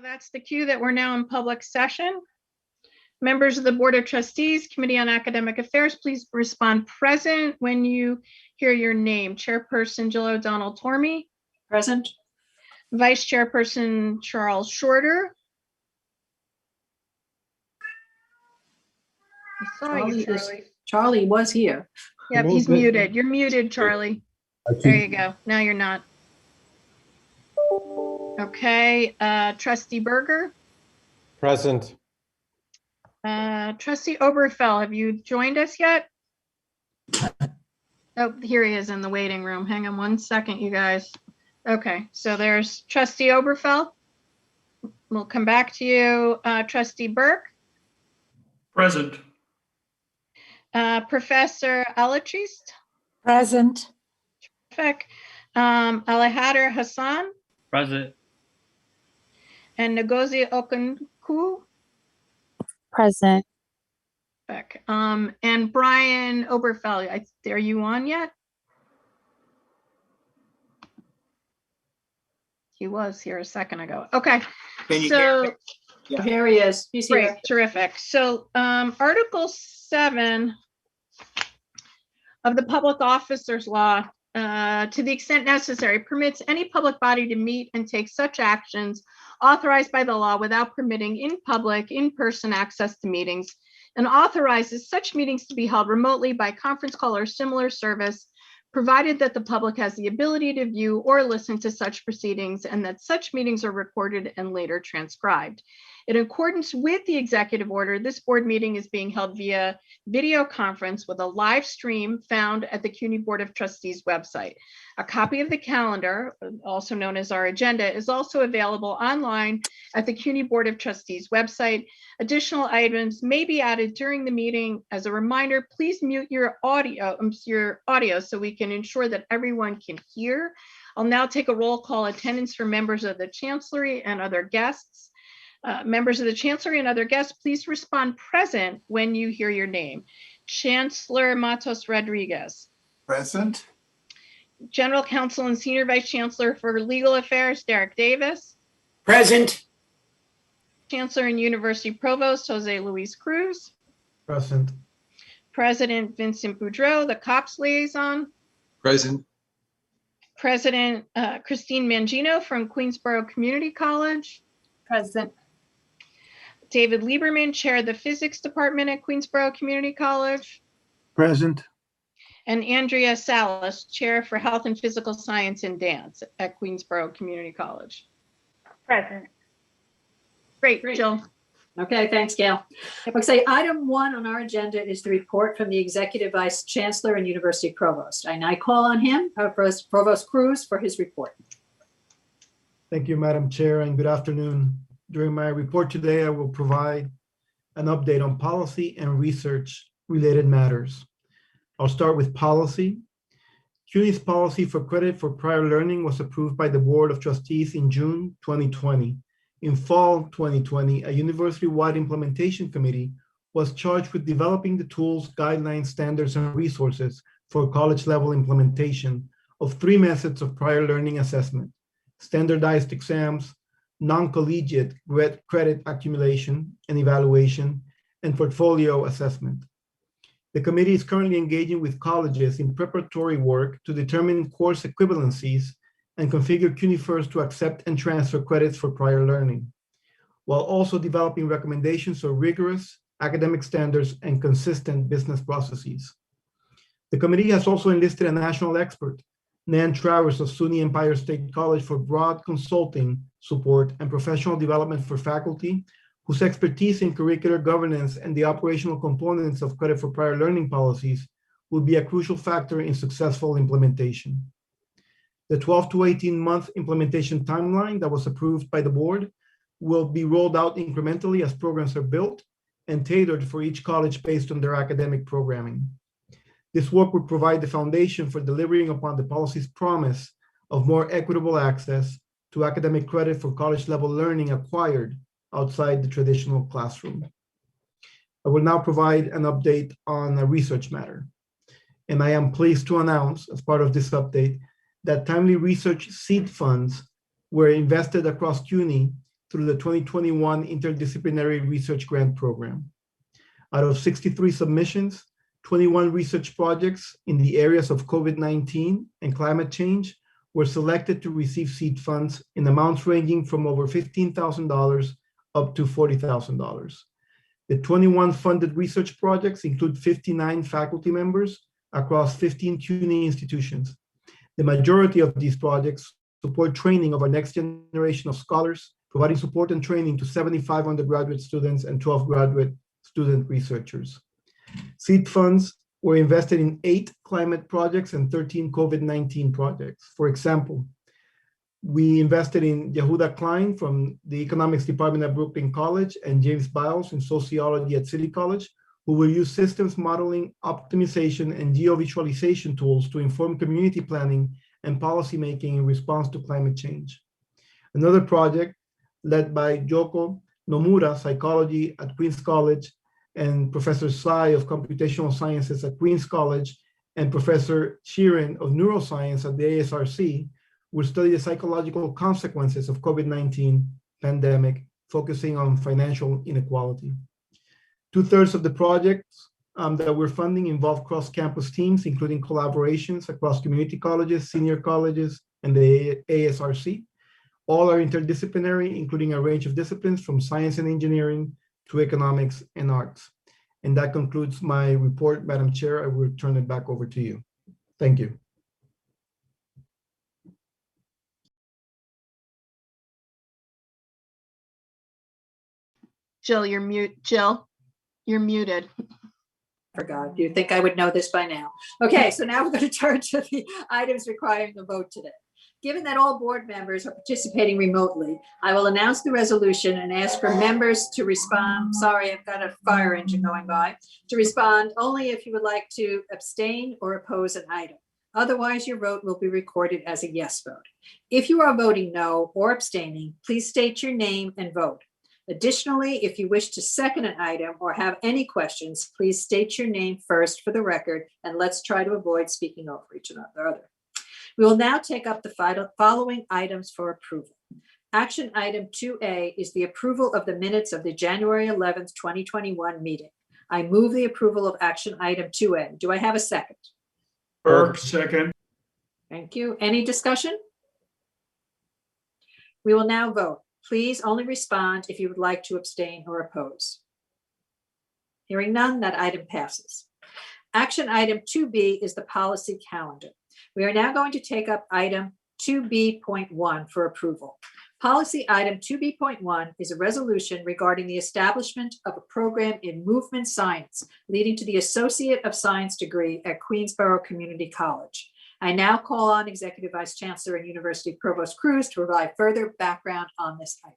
That's the cue that we're now in public session. Members of the Board of Trustees, Committee on Academic Affairs, please respond present when you hear your name. Chairperson Jill O'Donnell Tormey. Present. Vice Chairperson Charles Shorter. I saw you, Charlie. Charlie was here. Yep, he's muted. You're muted, Charlie. There you go. Now you're not. Okay, Trustee Berger. Present. Trustee Oberfell, have you joined us yet? Oh, here he is in the waiting room. Hang on one second, you guys. Okay, so there's Trustee Oberfell. We'll come back to you. Trustee Burke. Present. Professor Alatriste. Present. Terrific. Alejandro Hassan. Present. And Ngozi Okunku. Present. And Brian Oberfell, are you on yet? He was here a second ago. Okay. Can you hear me? Yeah. Here he is. He's Great, here. terrific. So Article 7 of the Public Officers Law, to the extent necessary, permits any public body to meet and take such actions authorized by the law without permitting in public, in-person access to meetings, and authorizes such meetings to be held remotely by conference call or similar service, provided that the public has the ability to view or listen to such proceedings and that such meetings are recorded and later transcribed. In accordance with the executive order, this board meeting is being held via video conference with a live stream found at the Cuny Board of Trustees website. A copy of the calendar, also known as our agenda, is also available online at the Cuny Board of Trustees website. Additional items may be added during the meeting. As a reminder, please mute your audio so we can ensure that everyone can hear. I'll now take a roll call attendance for members of the Chancellery and other guests. Members of the Chancellery and other guests, please respond present when you hear your name. Chancellor Matos Rodriguez. Present. General Counsel and Senior Vice Chancellor for Legal Affairs, Derek Davis. Present. Chancellor and University Provost, Jose Luis Cruz. Present. President Vincent Boudreau, the COPS Liaison. Present. President Christine Mangino from Queensborough Community College. Present. David Lieberman, Chair of the Physics Department at Queensborough Community College. Present. And Andrea Salas, Chair for Health and Physical Science and Dance at Queensborough Community College. Present. Great, Jill. Okay, thanks, Gail. Okay, item 1 on our agenda is the report from the Executive Vice Chancellor and University Provost. And I call on him, Provost Cruz, for his report. Thank you, Madam Chair, and good afternoon. During my report today, I will provide an update on policy and research-related matters. I'll start with policy. CUNY's policy for credit for prior learning was approved by the Board of Trustees in June 2020. In fall 2020, a university-wide implementation committee was charged with developing the tools, guidelines, standards, and resources for college-level implementation of 3 methods of prior learning assessment: standardized exams, non-collegiate credit accumulation and evaluation, and portfolio assessment. The committee is currently engaging with colleges in preparatory work to determine course equivalencies and configure CUNY First to accept and transfer credits for prior learning, while also developing recommendations for rigorous academic standards and consistent business processes. The committee has also enlisted a national expert, Nan Travers of SUNY Empire State College, for broad consulting support and professional development for faculty whose expertise in curricular governance and the operational components of credit for prior learning policies will be a crucial factor in successful implementation. The 12 to 18-month implementation timeline that was approved by the board will be rolled out incrementally as programs are built and tailored for each college based on their academic programming. This work will provide the foundation for delivering upon the policy's promise of more equitable access to academic credit for college-level learning acquired outside the traditional classroom. I will now provide an update on a research matter. And I am pleased to announce, as part of this update, that timely research seed funds were invested across CUNY through the 2021 Interdisciplinary Research Grant Program. Out of 63 submissions, 21 research projects in the areas of COVID-19 and climate change were selected to receive seed funds in amounts ranging from over $15,000 up to $40,000. The 21 funded research projects include 59 faculty members across 15 Cuny institutions. The majority of these projects support training of our next generation of scholars, providing support and training to 75 undergraduate students and 12 graduate student researchers. Seed funds were invested in 8 climate projects and 13 COVID-19 projects. For example, we invested in Yehuda Klein from the economics department at Brooklyn College and James Biles in sociology at City College, who will use systems modeling, optimization, and geovisualization tools to inform community planning and policymaking in response to climate change. Another project led by Yoko Nomura, psychology at Queens College, and Professor Sai of computational sciences at Queens College, and Professor Sheeran of neuroscience at the ASRC, will study the psychological consequences of COVID-19 pandemic, focusing on financial inequality. 2/3 of the projects that we're funding involve cross-campus teams, including collaborations across community colleges, senior colleges, and the ASRC. All are interdisciplinary, including a range of disciplines from science and engineering to economics and arts. And that concludes my report, Madam Chair. I will turn it back over to you. Thank you. Jill, you're mute. Jill, you're muted. Forgot. You'd think I would know this by now. Okay, so now we're going to turn to the items requiring a vote today. Given that all board members are participating remotely, I will announce the resolution and ask for members to respond. Sorry, I've got a fire engine going by. To respond only if you would like to abstain or oppose an item. Otherwise, your vote will be recorded as a yes vote. If you are voting no or abstaining, please state your name and vote. Additionally, if you wish to second an item or have any questions, please state your name first for the record, and let's try to avoid speaking over each other. We will now take up the following items for approval. Action item 2A is the approval of the minutes of the January 11th, 2021 meeting. I move the approval of action item 2A. Do I have a second? Burke, second. Thank you. Any discussion? We will now vote. Please only respond if you would like to abstain or oppose. Hearing none, that item passes. Action item 2B is the policy calendar. We are now going to take up item 2B.1 for approval. Policy item 2B.1 is a resolution regarding the establishment of a program in movement science leading to the Associate of Science degree at Queensborough Community College. I now call on Executive Vice Chancellor and University Provost Cruz to provide further background on this item.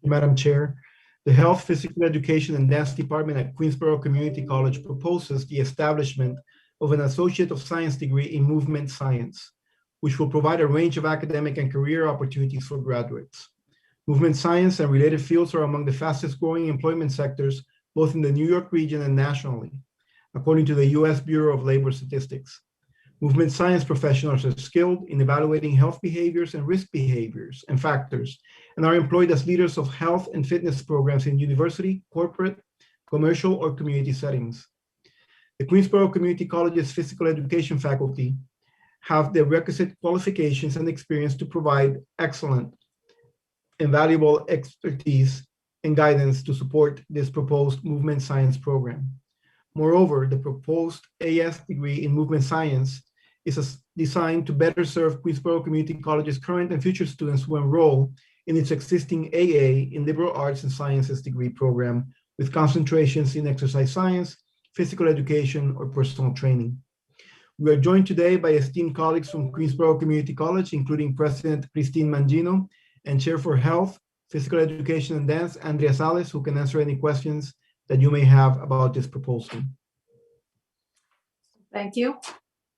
Madam Chair, the Health, Physical Education, and Dance Department at Queensborough Community College proposes the establishment of an Associate of Science degree in movement science, which will provide a range of academic and career opportunities for graduates. Movement science and related fields are among the fastest growing employment sectors, both in the New York region and nationally, according to the U.S. Bureau of Labor Statistics. Movement science professionals are skilled in evaluating health behaviors and risk behaviors and factors, and are employed as leaders of health and fitness programs in university, corporate, commercial, or community settings. The Queensborough Community College's physical education faculty have the requisite qualifications and experience to provide excellent and valuable expertise and guidance to support this proposed movement science program. Moreover, the proposed AS degree in movement science is designed to better serve Queensborough Community College's current and future students who enroll in its existing AA in liberal arts and sciences degree program with concentrations in exercise science, physical education, or personal training. We are joined today by esteemed colleagues from Queensborough Community College, including President Christine Mangino and Chair for Health, Physical Education, and Dance, Andrea Sales, who can answer any questions that you may have about this proposal. Thank you.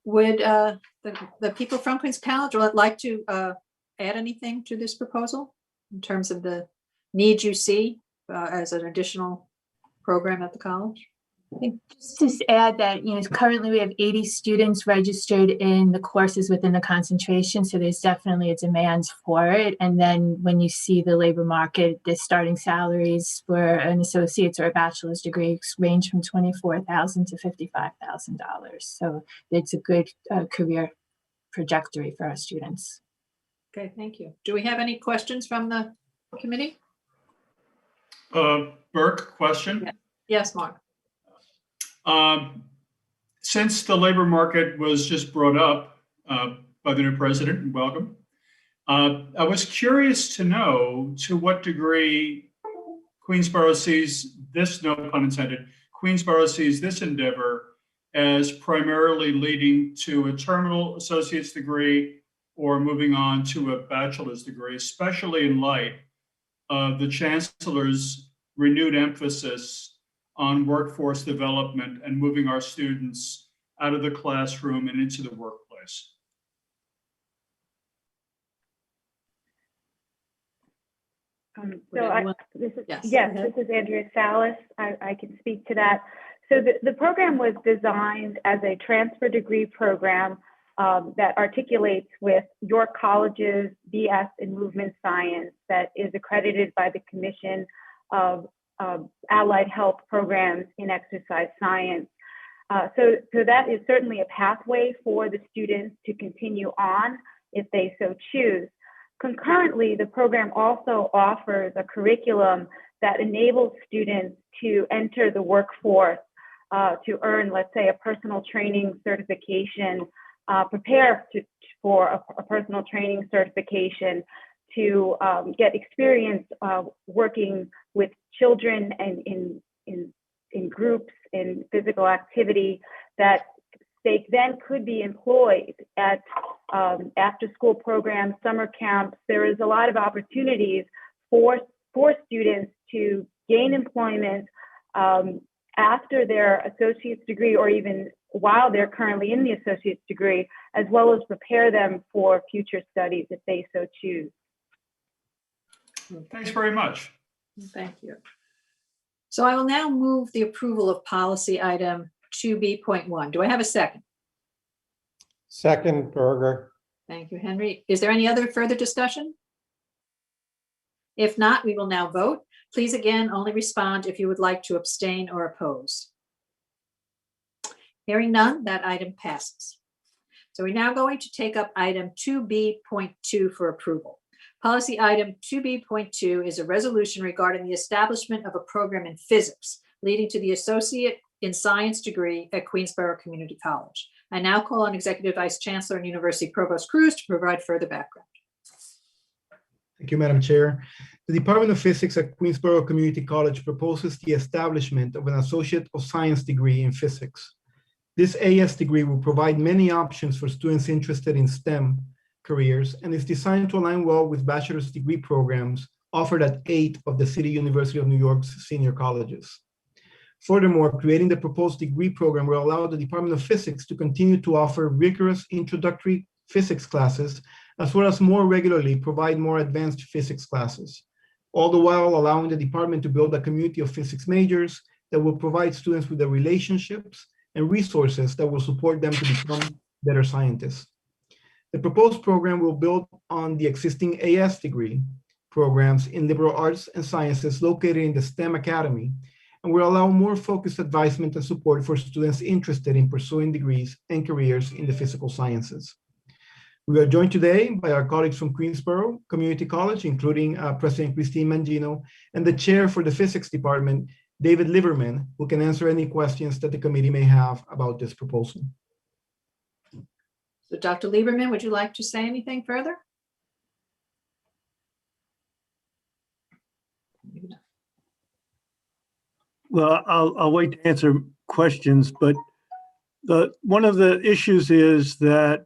Would the people from Queens College like to add anything to this proposal in terms of the needs you see as an additional program at the college? Just to add that, currently we have 80 students registered in the courses within the concentration, so there's definitely a demand for it. And then when you see the labor market, the starting salaries for an associate's or a bachelor's degree range from $24,000 to $55,000. So it's a good career trajectory for our students. Okay, thank you. Do we have any questions from the committee? Burke, question. Yes, Mark. Since the labor market was just brought up by the new president, and welcome, I was curious to know to what degree Queensborough sees this, no pun intended, Queensborough sees this endeavor as primarily leading to a terminal associate's degree or moving on to a bachelor's degree, especially in light of the chancellor's renewed emphasis on workforce development and moving our students out of the classroom and into the workplace. This is, Yes, yes, go ahead. this is Andrea Salas. I can speak to that. So the program was designed as a transfer degree program that articulates with York College's BS in Movement Science that is accredited by the Commission of Allied Health Programs in Exercise Science. So that is certainly a pathway for the students to continue on if they so choose. Concurrently, the program also offers a curriculum that enables students to enter the workforce to earn, let's say, a personal training certification, prepare for a personal training certification, to get experience working with children and in groups, in physical activity, that they then could be employed at after-school programs, summer camps. There is a lot of opportunities for students to gain employment after their associate's degree, or even while they're currently in the associate's degree, as well as prepare them for future studies if they so choose. Thanks very much. Thank you. So I will now move the approval of policy item 2B.1. Do I have a second? Second, Berger. Thank you, Henry. Is there any other further discussion? If not, we will now vote. Please again, only respond if you would like to abstain or oppose. Hearing none, that item passes. So we're now going to take up item 2B.2 for approval. Policy item 2B.2 is a resolution regarding the establishment of a program in physics leading to the Associate in Science degree at Queensborough Community College. I now call on Executive Vice Chancellor and University Provost Cruz to provide further background. Thank you, Madam Chair. The Department of Physics at Queensborough Community College proposes the establishment of an Associate of Science degree in physics. This AS degree will provide many options for students interested in STEM careers and is designed to align well with bachelor's degree programs offered at 8 of the City University of New York's senior colleges. Furthermore, creating the proposed degree program will allow the Department of Physics to continue to offer rigorous introductory physics classes, as well as more regularly provide more advanced physics classes, all the while allowing the department to build a community of physics majors that will provide students with the relationships and resources that will support them to become better scientists. The proposed program will build on the existing AS degree programs in liberal arts and sciences located in the STEM Academy, and will allow more focused advisement and support for students interested in pursuing degrees and careers in the physical sciences. We are joined today by our colleagues from Queensborough Community College, including President Christine Mangino and the chair for the physics department, David Lieberman, who can answer any questions that the committee may have about this proposal. So Dr. Lieberman, would you like to say anything further? Well, I'll wait to answer questions, but one of the issues is that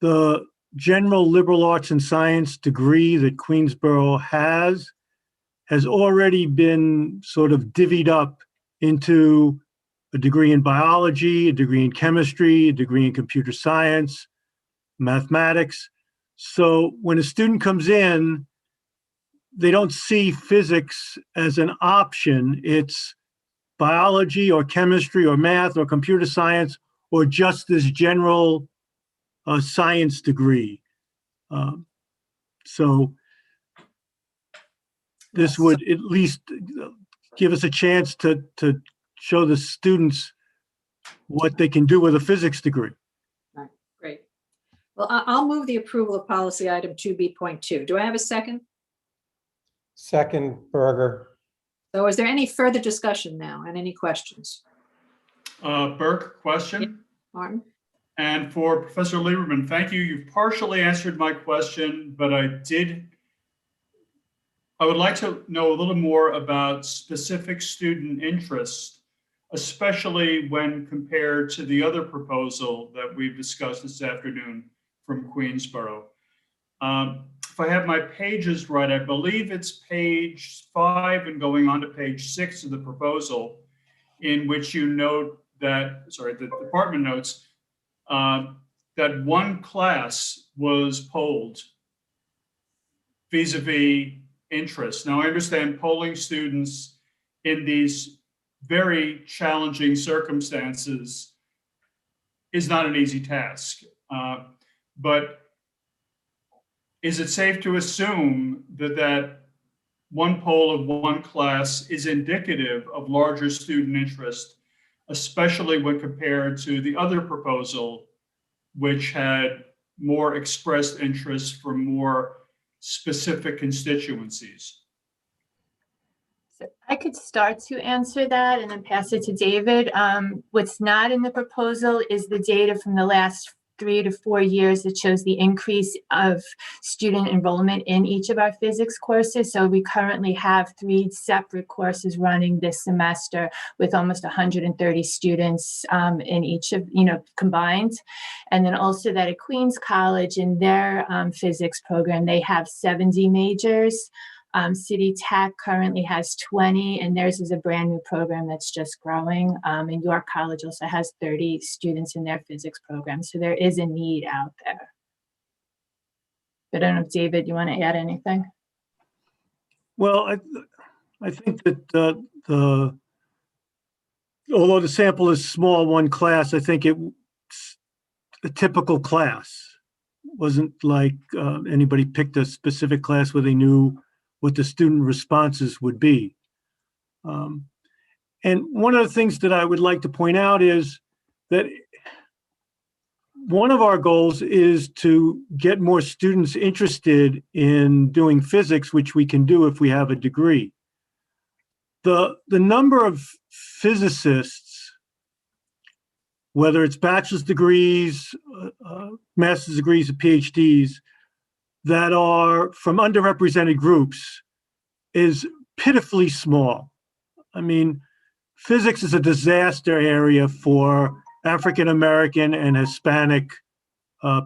the general liberal arts and science degree that Queensborough has already been sort of divvied up into a degree in biology, a degree in chemistry, a degree in computer science, mathematics. So when a student comes in, they don't see physics as an option. It's biology or chemistry or math or computer science, or just this general science degree. So this would at least give us a chance to show the students what they can do with a physics degree. All right, great. Well, I'll move the approval of policy item 2B.2. Do I have a second? Second, Berger. So is there any further discussion now and any questions? Burke, question? Martin? And for Professor Lieberman, thank you. You've partially answered my question, but I would like to know a little more about specific student interest, especially when compared to the other proposal that we've discussed this afternoon from Queensborough. If I have my pages right, I believe it's page 5 and going on to page 6 of the proposal, in which you note that, the department notes that one class was polled vis-a-vis interest. Now, I understand polling students in these very challenging circumstances is not an easy task. But is it safe to assume that one poll of one class is indicative of larger student interest, especially when compared to the other proposal, which had more expressed interest from more specific constituencies? So I could start to answer that and then pass it to David. What's not in the proposal is the data from the last 3 to 4 years that shows the increase of student enrollment in each of our physics courses. So we currently have 3 separate courses running this semester with almost 130 students in each of, combined. And then also that at Queens College in their physics program, they have 70 majors. City Tech currently has 20, and theirs is a brand new program that's just growing. And York College also has 30 students in their physics program. So there is a need out there. But I don't know if David, you want to add anything? Well, I think that although the sample is small, one class, I think it's a typical class. It wasn't like anybody picked a specific class where they knew what the student responses would be. And one of the things that I would like to point out is that one of our goals is to get more students interested in doing physics, which we can do if we have a degree. The number of physicists, whether it's bachelor's degrees, master's degrees, or PhDs, that are from underrepresented groups is pitifully small. I mean, physics is a disaster area for African American and Hispanic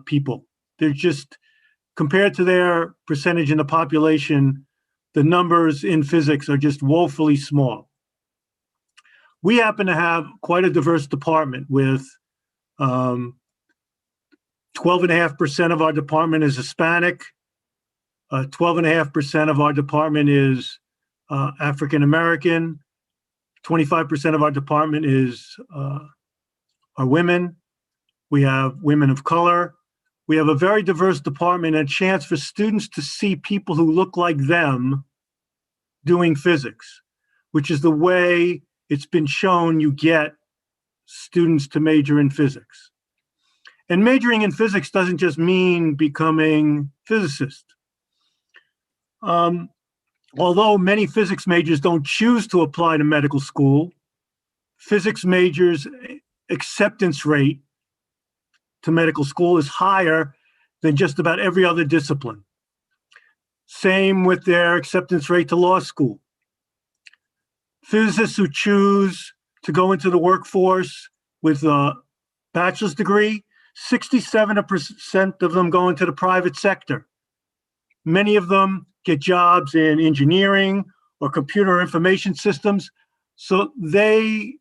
people. They're just, compared to their percentage in the population, the numbers in physics are just woefully small. We happen to have quite a diverse department with 12.5% of our department is Hispanic. 12.5% of our department is African American. 25% of our department are women. We have women of color. We have a very diverse department and a chance for students to see people who look like them doing physics, which is the way it's been shown you get students to major in physics. And majoring in physics doesn't just mean becoming physicist. Although many physics majors don't choose to apply to medical school, physics majors' acceptance rate to medical school is higher than just about every other discipline. Same with their acceptance rate to law school. Physicists who choose to go into the workforce with a bachelor's degree, 67% of them go into the private sector. Many of them get jobs in engineering or computer information systems. So they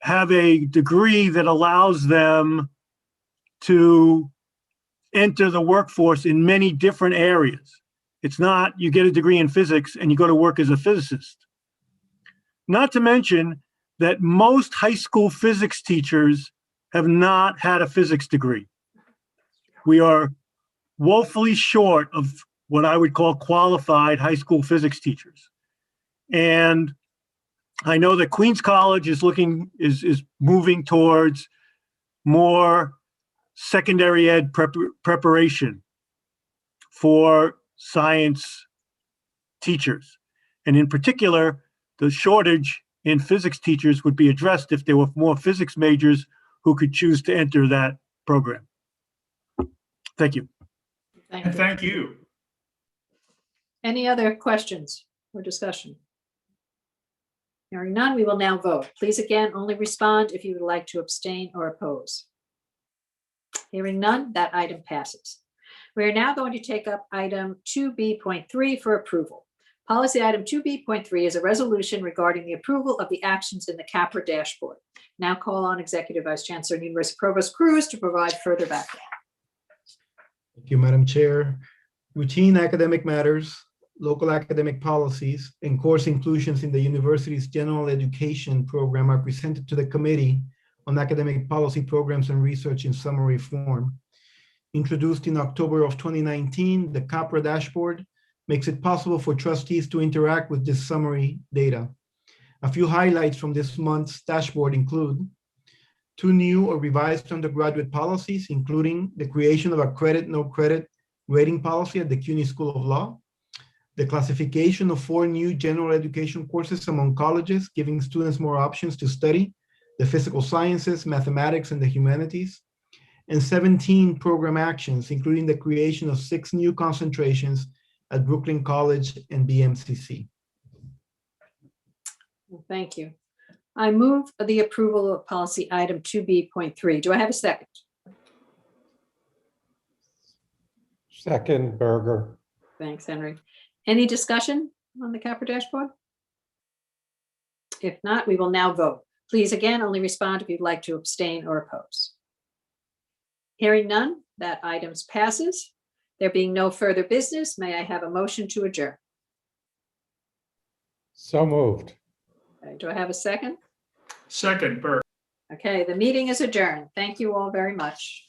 have a degree that allows them to enter the workforce in many different areas. It's not you get a degree in physics and you go to work as a physicist. Not to mention that most high school physics teachers have not had a physics degree. We are woefully short of what I would call qualified high school physics teachers. And I know that Queens College is moving towards more secondary ed preparation for science teachers. And in particular, the shortage in physics teachers would be addressed if there were more physics majors who could choose to enter that program. Thank you. Thank And you. thank you. Any other questions or discussion? Hearing none, we will now vote. Please again, only respond if you would like to abstain or oppose. Hearing none, that item passes. We are now going to take up item 2B.3 for approval. Policy item 2B.3 is a resolution regarding the approval of the actions in the CAPRA dashboard. Now call on Executive Vice Chancellor and University Provost Cruz to provide further background. Thank you, Madam Chair. Routine academic matters, local academic policies, and course inclusions in the university's general education program are presented to the Committee on Academic Policy Programs and Research in summary form. Introduced in October of 2019, the CAPRA dashboard makes it possible for trustees to interact with this summary data. A few highlights from this month's dashboard include 2 new or revised undergraduate policies, including the creation of a credit, no credit rating policy at the Cuny School of Law, the classification of 4 new general education courses among colleges, giving students more options to study the physical sciences, mathematics, and the humanities, and 17 program actions, including the creation of 6 new concentrations at Brooklyn College and BMCC. Thank you. I move the approval of policy item 2B.3. Do I have a second? Second, Berger. Thanks, Henry. Any discussion on the CAPRA dashboard? If not, we will now vote. Please again, only respond if you'd like to abstain or oppose. Hearing none, that item passes. There being no further business, may I have a motion to adjourn? So moved. Okay, do I have a second? Second, Burke. Okay, the meeting is adjourned. Thank you all very much.